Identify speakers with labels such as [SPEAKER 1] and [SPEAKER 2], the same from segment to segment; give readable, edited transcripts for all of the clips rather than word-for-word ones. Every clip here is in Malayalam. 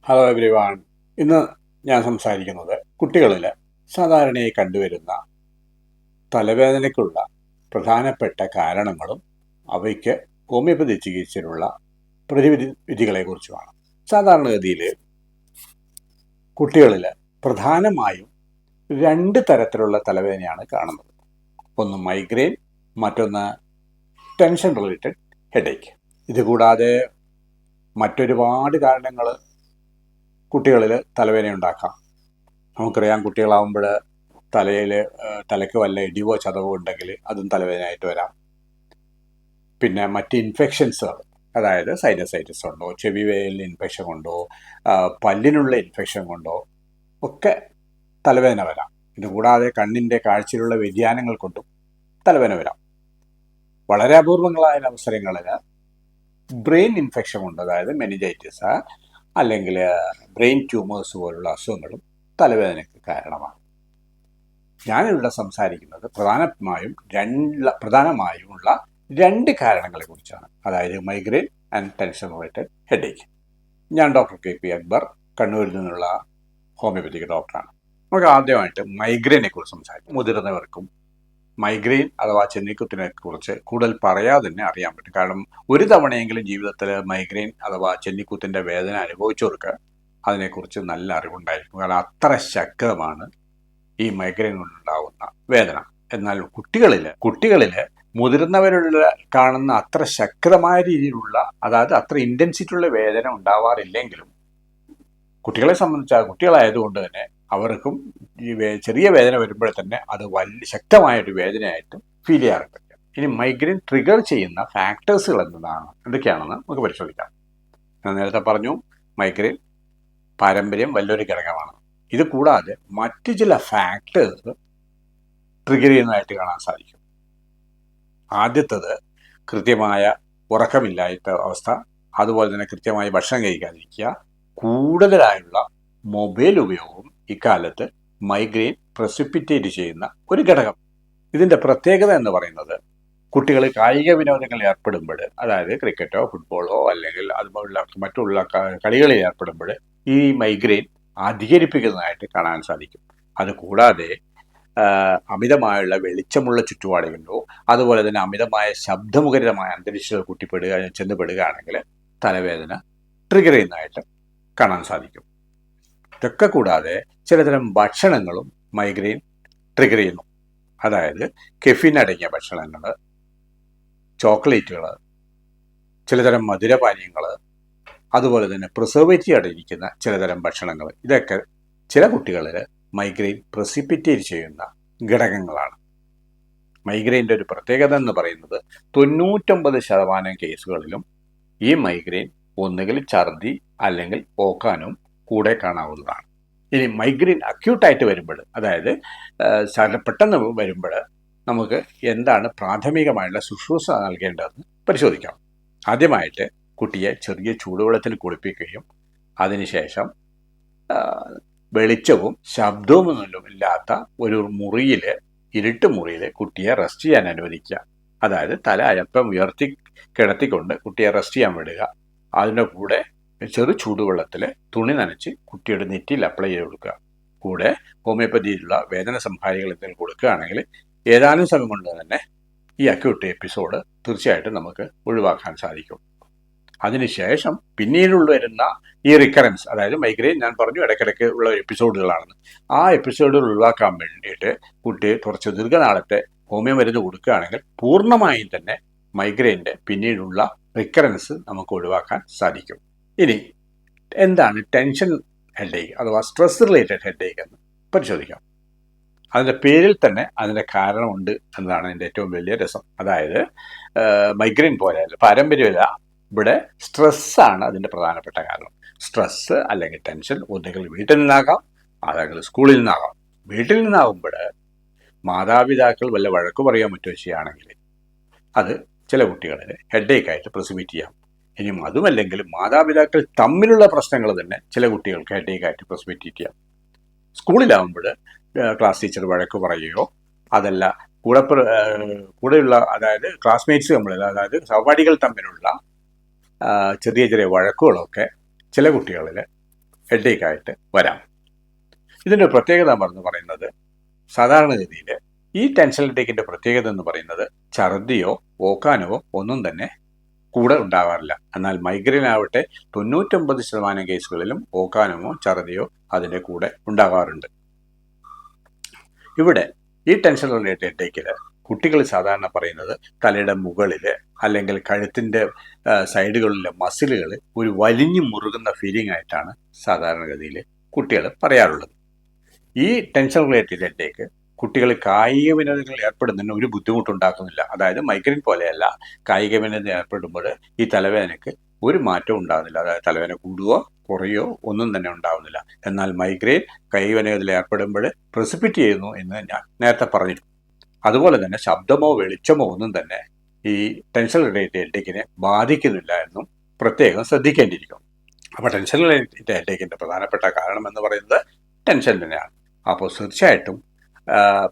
[SPEAKER 1] Hello everyone. ഇന്ന് ഞാൻ സംസാരിക്കുന്നത് കുട്ടികളിൽ സാധാരണയായി കണ്ടുവരുന്ന തലവേദനയ്ക്കുള്ള പ്രധാനപ്പെട്ട കാരണങ്ങളും അവയ്ക്ക് ഹോമിയോപ്പതി ചികിത്സയിലുള്ള പ്രതിവിധികളെക്കുറിച്ചുമാണ്. സാധാരണഗതിയിൽ കുട്ടികളിൽ പ്രധാനമായും രണ്ട് തരത്തിലുള്ള തലവേദനയാണ് കാണുന്നത്. ഒന്ന് മൈഗ്രെയിൻ, മറ്റൊന്ന് ടെൻഷൻ റിലേറ്റഡ് ഹെഡേക്ക്. ഇതുകൂടാതെ മറ്റൊരുപാട് കാരണങ്ങൾ കുട്ടികളിൽ തലവേദന ഉണ്ടാക്കാം. നമുക്കറിയാം, കുട്ടികളാവുമ്പോൾ തലയ്ക്ക് വല്ല ഇടിവോ ചതവോ ഉണ്ടെങ്കിൽ അതും തലവേദനയായിട്ട് വരാം. പിന്നെ മറ്റ് ഇൻഫെക്ഷൻസുകൾ, അതായത് സൈനസൈറ്റിസ് കൊണ്ടോ, ചെവി വേലിന് ഇൻഫെക്ഷൻ കൊണ്ടോ, പല്ലിനുള്ള ഇൻഫെക്ഷൻ കൊണ്ടോ ഒക്കെ തലവേദന വരാം. ഇതുകൂടാതെ കണ്ണിൻ്റെ കാഴ്ചയിലുള്ള വ്യതിയാനങ്ങൾ കൊണ്ടും തലവേദന വരാം. വളരെ അപൂർവങ്ങളായ അവസരങ്ങളിൽ ബ്രെയിൻ ഇൻഫെക്ഷൻ കൊണ്ട്, അതായത് മെനിഞ്ചൈറ്റിസ് അല്ലെങ്കിൽ ബ്രെയിൻ ട്യൂമേഴ്സ് പോലുള്ള അസുഖങ്ങളും തലവേദനയ്ക്ക് കാരണമാണ്. ഞാനിവിടെ സംസാരിക്കുന്നത് പ്രധാനമായുമുള്ള രണ്ട് കാരണങ്ങളെ കുറിച്ചാണ്, അതായത് migraine and tension related headache. ഞാൻ ഡോക്ടർ KP അക്ബർ, കണ്ണൂരിൽ നിന്നുള്ള ഹോമിയോപ്പതിക് ഡോക്ടറാണ്. നമുക്ക് ആദ്യമായിട്ട് മൈഗ്രെയിനെ കുറിച്ച് സംസാരിക്കും. മുതിർന്നവർക്കും മൈഗ്രെയിൻ അഥവാ ചെന്നിക്കുത്തിനെ കുറിച്ച് കൂടുതൽ പറയാതെ തന്നെ അറിയാൻ പറ്റും. കാരണം ഒരു തവണയെങ്കിലും ജീവിതത്തിൽ മൈഗ്രെയിൻ അഥവാ ചെന്നിക്കുത്തിൻ്റെ വേദന അനുഭവിച്ചവർക്ക് അതിനെക്കുറിച്ച് നല്ല അറിവുണ്ടായിരിക്കും. കാരണം അത്ര ശക്തമാണ് ഈ മൈഗ്രെയിൻ കൊണ്ടുണ്ടാകുന്ന വേദന. എന്നാൽ കുട്ടികളിൽ മുതിർന്നവരിൽ കാണുന്ന അത്ര ശക്തമായ രീതിയിലുള്ള, അതായത് അത്ര ഇൻറ്റൻസിറ്റിയുള്ള വേദന ഉണ്ടാവാറില്ലെങ്കിലും കുട്ടികളെ സംബന്ധിച്ച് കുട്ടികളായതുകൊണ്ട് തന്നെ അവർക്കും ഈ ചെറിയ വേദന വരുമ്പോൾ തന്നെ അത് വലിയ ശക്തമായൊരു വേദനയായിട്ട് ഫീൽ ചെയ്യാറുണ്ട്. ഇനി മൈഗ്രെയിൻ ട്രിഗർ ചെയ്യുന്ന ഫാക്ടേഴ്സുകൾ എന്തൊക്കെയാണെന്ന് നമുക്ക് പരിശോധിക്കാം. ഞാൻ നേരത്തെ പറഞ്ഞു, മൈഗ്രെയിൻ പാരമ്പര്യം വലിയൊരു ഘടകമാണ്. ഇത് കൂടാതെ മറ്റു ചില ഫാക്ടേഴ്സ് ട്രിഗർ ചെയ്യുന്നതായിട്ട് കാണാൻ സാധിക്കും. ആദ്യത്തത് കൃത്യമായ ഉറക്കമില്ലാത്ത അവസ്ഥ, അതുപോലെ തന്നെ കൃത്യമായി ഭക്ഷണം കഴിക്കാതിരിക്കുക, കൂടുതലായുള്ള മൊബൈൽ ഉപയോഗവും ഇക്കാലത്ത് മൈഗ്രെയിൻ പ്രസിപ്പിറ്റേറ്റ് ചെയ്യുന്ന ഒരു ഘടകം. ഇതിൻ്റെ പ്രത്യേകത എന്ന് പറയുന്നത്, കുട്ടികൾ കായിക വിനോദങ്ങളിൽ ഏർപ്പെടുമ്പോൾ, അതായത് ക്രിക്കറ്റോ ഫുട്ബോളോ അല്ലെങ്കിൽ അതുപോലുള്ള മറ്റുള്ള കളികളിൽ ഏർപ്പെടുമ്പോൾ ഈ മൈഗ്രെയിൻ അധികരിപ്പിക്കുന്നതായിട്ട് കാണാൻ സാധിക്കും. അതുകൂടാതെ അമിതമായുള്ള വെളിച്ചമുള്ള ചുറ്റുപാടുകളിലോ അതുപോലെ തന്നെ അമിതമായ ശബ്ദമുഖരിതമായ അന്തരീക്ഷത്തിൽ ചെന്നുപെടുകയാണെങ്കിൽ തലവേദന ട്രിഗർ ചെയ്യുന്നതായിട്ട് കാണാൻ സാധിക്കും. ഇതൊക്കെ കൂടാതെ ചിലതരം ഭക്ഷണങ്ങളും മൈഗ്രെയിൻ ട്രിഗർ ചെയ്യുന്നു. അതായത് കെഫീൻ അടങ്ങിയ ഭക്ഷണങ്ങൾ, ചോക്ലേറ്റുകൾ, ചിലതരം മധുരപാനീയങ്ങൾ, അതുപോലെ തന്നെ പ്രിസർവേറ്റീവ് അടങ്ങിയിരിക്കുന്ന ചിലതരം ഭക്ഷണങ്ങൾ, ഇതൊക്കെ ചില കുട്ടികളിൽ മൈഗ്രെയിൻ പ്രസിപ്പിറ്റേറ്റ് ചെയ്യുന്ന ഘടകങ്ങളാണ്. മൈഗ്രെയിൻ്റെ ഒരു പ്രത്യേകത എന്ന് പറയുന്നത് 99% കേസുകളിലും ഈ മൈഗ്രെയിൻ ഒന്നുകിൽ ഛർദി അല്ലെങ്കിൽ ഓക്കാനും കൂടെ കാണാവുന്നതാണ്. ഇനി മൈഗ്രെയിൻ അക്യൂട്ടായിട്ട് വരുമ്പോൾ, അതായത് പെട്ടെന്ന് വരുമ്പോൾ നമുക്ക് എന്താണ് പ്രാഥമികമായുള്ള ശുശ്രൂഷ നൽകേണ്ടതെന്ന് പരിശോധിക്കാം. ആദ്യമായിട്ട് കുട്ടിയെ ചെറിയ ചൂടുവെള്ളത്തിൽ കുളിപ്പിക്കുകയും അതിനുശേഷം വെളിച്ചവും ശബ്ദവുമൊന്നും ഇല്ലാത്ത ഒരു ഇരുട്ട് മുറിയിൽ കുട്ടിയെ റെസ്റ്റ് ചെയ്യാൻ അനുവദിക്കുക. അതായത് തല അല്പം ഉയർത്തി കിടത്തിക്കൊണ്ട് കുട്ടിയെ റെസ്റ്റ് ചെയ്യാൻ വിടുക. അതിൻ്റെ കൂടെ ചെറു ചൂടുവെള്ളത്തിൽ തുണി നനച്ച് കുട്ടിയുടെ നെറ്റിയിൽ അപ്ലൈ ചെയ്ത് കൊടുക്കുക. കൂടെ ഹോമിയോപ്പതിയിലുള്ള വേദന സംഹാരികൾ എന്തെങ്കിലും കൊടുക്കുകയാണെങ്കിൽ ഏതാനും സമയം കൊണ്ട് തന്നെ ഈ അക്യൂട്ട് എപ്പിസോഡ് തീർച്ചയായിട്ടും നമുക്ക് ഒഴിവാക്കാൻ സാധിക്കും. അതിനുശേഷം പിന്നീടുള്ള വരുന്ന ഈ റിക്കറൻസ്, അതായത് മൈഗ്രെയിൻ ഞാൻ പറഞ്ഞു ഇടയ്ക്കിടയ്ക്ക് ഉള്ള എപ്പിസോഡുകളാണെന്ന്, ആ എപ്പിസോഡുകൾ ഒഴിവാക്കാൻ വേണ്ടിയിട്ട് കുട്ടി കുറച്ച് ദീർഘനാളത്തെ ഹോമിയോ മരുന്ന് കൊടുക്കുകയാണെങ്കിൽ പൂർണ്ണമായും തന്നെ മൈഗ്രെയിൻ്റെ പിന്നീടുള്ള റിക്കറൻസ് നമുക്ക് ഒഴിവാക്കാൻ സാധിക്കും. ഇനി എന്താണ് ടെൻഷൻ ഹെഡേക്ക് അഥവാ സ്ട്രെസ് റിലേറ്റഡ് ഹെഡേക്ക് എന്ന് പരിശോധിക്കാം. അതിൻ്റെ പേരിൽ തന്നെ അതിൻ്റെ കാരണമുണ്ട് എന്നതാണ് എൻ്റെ ഏറ്റവും വലിയ രസം. അതായത് മൈഗ്രെയിൻ പോലെ പാരമ്പര്യമല്ല, ഇവിടെ സ്ട്രെസ്സാണ് അതിൻ്റെ പ്രധാനപ്പെട്ട കാരണം. സ്ട്രെസ്സ് അല്ലെങ്കിൽ ടെൻഷൻ ഒന്നുകിൽ വീട്ടിൽ നിന്നാകാം, അല്ലെങ്കിൽ സ്കൂളിൽ നിന്നാകാം. വീട്ടിൽ നിന്നാകുമ്പോൾ മാതാപിതാക്കൾ വല്ല വഴക്ക് പറയാൻ മറ്റോ ചെയ്യുകയാണെങ്കിൽ അത് ചില കുട്ടികളിൽ ഹെഡേക്കായിട്ട് പ്രസിപ്പിറ്റ് ചെയ്യാം. ഇനിയും അതുമല്ലെങ്കിൽ മാതാപിതാക്കൾ തമ്മിലുള്ള പ്രശ്നങ്ങൾ തന്നെ ചില കുട്ടികൾക്ക് ഹെഡേക്കായിട്ട് പ്രസിപ്പിറ്റ് ചെയ്യാം. സ്കൂളിലാവുമ്പോൾ ക്ലാസ് ടീച്ചർ വഴക്ക് പറയുകയോ അതല്ല കൂടെയുള്ള, അതായത് ക്ലാസ്മേറ്റ്സ് തമ്മിൽ, അതായത് സഹപാഠികൾ തമ്മിലുള്ള ചെറിയ ചെറിയ വഴക്കുകളൊക്കെ ചില കുട്ടികളിൽ ഹെഡേക്കായിട്ട് വരാം. ഇതിൻ്റെ പ്രത്യേകത എന്ന് പറയുന്നത് സാധാരണഗതിയിൽ ഈ ടെൻഷൻ ഹെഡേക്കിൻ്റെ പ്രത്യേകത എന്ന് പറയുന്നത് ഛർദിയോ ഓക്കാനോ ഒന്നും തന്നെ കൂടെ ഉണ്ടാവാറില്ല. എന്നാൽ മൈഗ്രെയിൻ ആവട്ടെ 99% കേസുകളിലും ഓക്കാനമോ ഛർദിയോ അതിൻ്റെ കൂടെ ഉണ്ടാകാറുണ്ട്. ഇവിടെ ഈ ടെൻഷൻ റിലേറ്റഡ് ഹെഡേക്കിൽ കുട്ടികൾ സാധാരണ പറയുന്നത് തലയുടെ മുകളിൽ അല്ലെങ്കിൽ കഴുത്തിൻ്റെ സൈഡുകളിലെ മസിലുകൾ ഒരു വലിഞ്ഞു മുറുകുന്ന ഫീലിംഗ് ആയിട്ടാണ് സാധാരണഗതിയിൽ കുട്ടികൾ പറയാറുള്ളത്. ഈ ടെൻഷൻ റിലേറ്റഡ് ഹെഡേക്ക് കുട്ടികൾ കായിക വിനോദങ്ങളിൽ ഏർപ്പെടുന്നതിന് ഒരു ബുദ്ധിമുട്ടുണ്ടാക്കുന്നില്ല. അതായത് മൈഗ്രെയിൻ പോലെയല്ല, കായിക വിനോദത്തിൽ ഏർപ്പെടുമ്പോൾ ഈ തലവേദനയ്ക്ക് ഒരു മാറ്റവും ഉണ്ടാകുന്നില്ല. അതായത് തലവേദന കൂടുകയോ കുറയോ ഒന്നും തന്നെ ഉണ്ടാകുന്നില്ല. എന്നാൽ മൈഗ്രെയിൻ കായിക വിനോദത്തിൽ ഏർപ്പെടുമ്പോൾ പ്രസിപ്പിറ്റ് ചെയ്യുന്നു എന്ന് ഞാൻ നേരത്തെ പറഞ്ഞിരുന്നു. അതുപോലെ തന്നെ ശബ്ദമോ വെളിച്ചമോ ഒന്നും തന്നെ ഈ ടെൻഷൻ റിലേറ്റഡ് ഹെഡേക്കിനെ ബാധിക്കുന്നില്ല എന്നും പ്രത്യേകം ശ്രദ്ധിക്കേണ്ടിയിരിക്കും. അപ്പോൾ ടെൻഷൻ റിലേറ്റഡ് ഹെഡേക്കിൻ്റെ പ്രധാനപ്പെട്ട കാരണം എന്ന് പറയുന്നത് ടെൻഷൻ തന്നെയാണ്. അപ്പോൾ തീർച്ചയായിട്ടും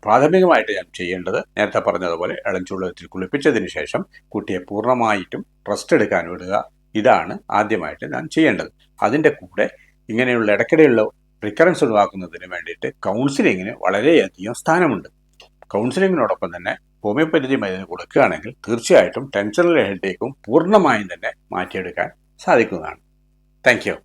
[SPEAKER 1] പ്രാഥമികമായിട്ട് ഞാൻ ചെയ്യേണ്ടത് നേരത്തെ പറഞ്ഞതുപോലെ ഇളം ചൂടുവെള്ളത്തിൽ കുളിപ്പിച്ചതിന് ശേഷം കുട്ടിയെ പൂർണ്ണമായിട്ടും റെസ്റ്റ് എടുക്കാൻ വിടുക. ഇതാണ് ആദ്യമായിട്ട് ഞാൻ ചെയ്യേണ്ടത്. അതിൻ്റെ കൂടെ ഇങ്ങനെയുള്ള ഇടയ്ക്കിടെയുള്ള റിക്കറൻസ് ഒഴിവാക്കുന്നതിന് വേണ്ടിയിട്ട് കൗൺസിലിങ്ങിന് വളരെയധികം സ്ഥാനമുണ്ട്. കൗൺസിലിങ്ങിനോടൊപ്പം തന്നെ ഹോമിയോപ്പതി മരുന്ന് കൊടുക്കുകയാണെങ്കിൽ തീർച്ചയായിട്ടും ടെൻഷൻ ഹെഡേക്കും പൂർണ്ണമായും തന്നെ മാറ്റിയെടുക്കാൻ സാധിക്കുന്നതാണ്. Thank you.